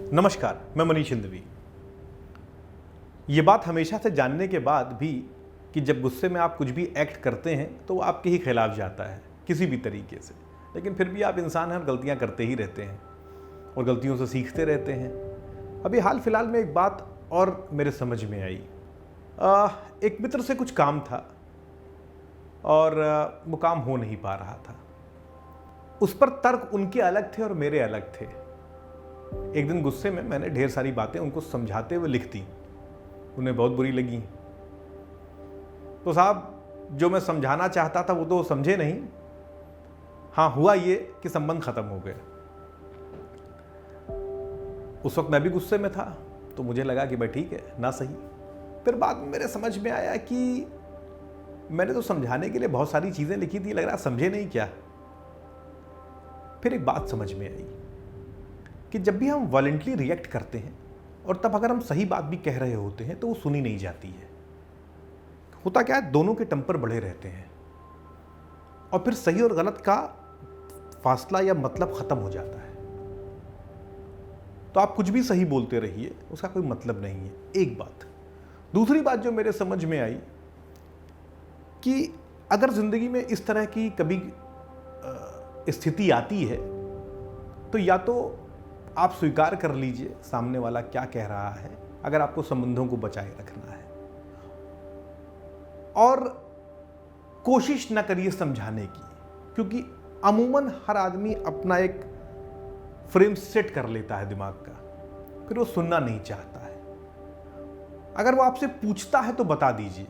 नमस्कार, मैं मनीष हिंदवी। ये बात हमेशा से जानने के बाद भी कि जब गुस्से में आप कुछ भी एक्ट करते हैं तो वो आपके ही खिलाफ जाता है किसी भी तरीके से, लेकिन फिर भी आप इंसान हैं और गलतियां करते ही रहते हैं और गलतियों से सीखते रहते हैं। अभी हाल फिलहाल में एक बात और मेरे समझ में आई। एक मित्र से कुछ काम था और वो काम हो नहीं पा रहा था। उस पर तर्क उनके अलग थे और मेरे अलग थे। एक दिन गुस्से में मैंने ढेर सारी बातें उनको समझाते हुए लिख दी, उन्हें बहुत बुरी लगी। तो साहब, जो मैं समझाना चाहता था वो तो समझे नहीं। हाँ, हुआ ये कि संबंध खत्म हो गया। उस वक्त मैं भी गुस्से में था तो मुझे लगा कि भाई ठीक है ना, सही। फिर बाद में मेरे समझ में आया कि मैंने तो समझाने के लिए बहुत सारी चीजें लिखी थी, लग रहा समझे नहीं क्या। फिर एक बात समझ में आई कि जब भी हम वॉलेंटली रिएक्ट करते हैं और तब अगर हम सही बात भी कह रहे होते हैं तो वो सुनी नहीं जाती है। होता क्या है, दोनों के टेम्पर बढ़े रहते हैं और फिर सही और गलत का फासला या मतलब खत्म हो जाता है। तो आप कुछ भी सही बोलते रहिए, उसका कोई मतलब नहीं है, एक बात। दूसरी बात जो मेरे समझ में आई कि अगर जिंदगी में इस तरह की कभी स्थिति आती है तो या तो आप स्वीकार कर लीजिए सामने वाला क्या कह रहा है, अगर आपको संबंधों को बचाए रखना है, और कोशिश ना करिए समझाने की, क्योंकि अमूमन हर आदमी अपना एक फ्रेम सेट कर लेता है दिमाग का, फिर वो सुनना नहीं चाहता है। अगर वो आपसे पूछता है तो बता दीजिए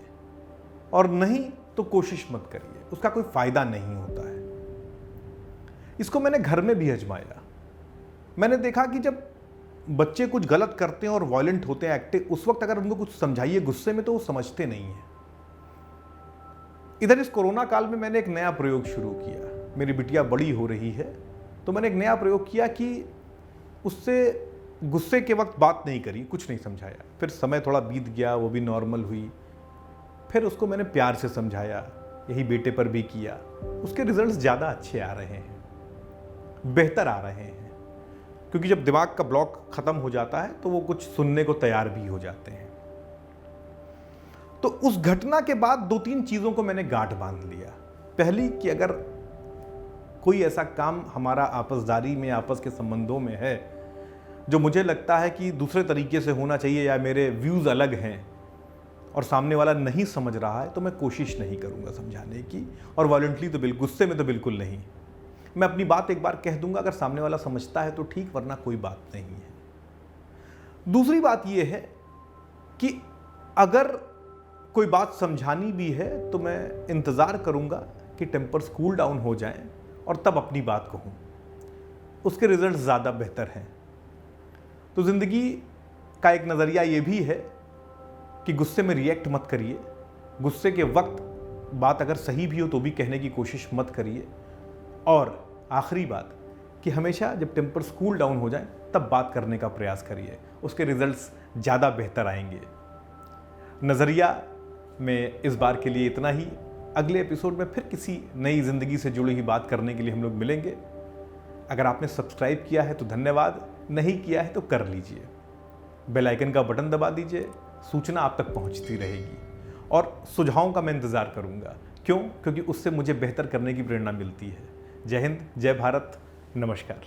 और नहीं तो कोशिश मत करिए, उसका कोई फायदा नहीं होता है। इसको मैंने घर में भी आजमाया। मैंने देखा कि जब बच्चे कुछ गलत करते हैं और वायलेंट होते हैं, एक्टिव, उस वक्त अगर उनको कुछ समझाइए गुस्से में तो वो समझते नहीं है। इधर इस कोरोना काल में मैंने एक नया प्रयोग शुरू किया। मेरी बिटिया बड़ी हो रही है तो मैंने एक नया प्रयोग किया कि उससे गुस्से के वक्त बात नहीं करी, कुछ नहीं समझाया। फिर समय थोड़ा बीत गया, वो भी नॉर्मल हुई, फिर उसको मैंने प्यार से समझाया। यही बेटे पर भी किया। उसके रिजल्ट्स ज़्यादा अच्छे आ रहे हैं, बेहतर आ रहे हैं, क्योंकि जब दिमाग का ब्लॉक खत्म हो जाता है तो वो कुछ सुनने को तैयार भी हो जाते हैं। तो उस घटना के बाद 2-3 चीजों को मैंने गांठ बांध लिया। पहली कि अगर कोई ऐसा काम हमारा आपसदारी में, आपस के संबंधों में है जो मुझे लगता है कि दूसरे तरीके से होना चाहिए या मेरे व्यूज अलग हैं और सामने वाला नहीं समझ रहा है, तो मैं कोशिश नहीं करूंगा समझाने की, और वॉलंटली तो बिल्कुल, गुस्से में तो बिल्कुल नहीं। मैं अपनी बात एक बार कह दूंगा, अगर सामने वाला समझता है तो ठीक, वरना कोई बात नहीं है। दूसरी बात यह है कि अगर कोई बात समझानी भी है तो मैं इंतजार करूंगा कि टेम्पर्स कूल डाउन हो जाएं और तब अपनी बात कहूं। उसके रिजल्ट ज्यादा बेहतर हैं। तो जिंदगी का एक नजरिया यह भी है कि गुस्से में रिएक्ट मत करिए। गुस्से के वक्त बात अगर सही भी हो तो भी कहने की कोशिश मत करिए। और आखिरी बात कि हमेशा जब टेम्पर्स कूल डाउन हो जाए तब बात करने का प्रयास करिए, उसके रिजल्ट्स ज़्यादा बेहतर आएंगे। नज़रिया में इस बार के लिए इतना ही। अगले एपिसोड में फिर किसी नई ज़िंदगी से जुड़ी हुई बात करने के लिए हम लोग मिलेंगे। अगर आपने सब्सक्राइब किया है तो धन्यवाद, नहीं किया है तो कर लीजिए। बेल आइकन का बटन दबा दीजिए, सूचना आप तक पहुंचती रहेगी। और सुझावों का मैं इंतज़ार करूंगा। क्यों? क्योंकि उससे मुझे बेहतर करने की प्रेरणा मिलती है। जय हिंद, जय भारत, नमस्कार।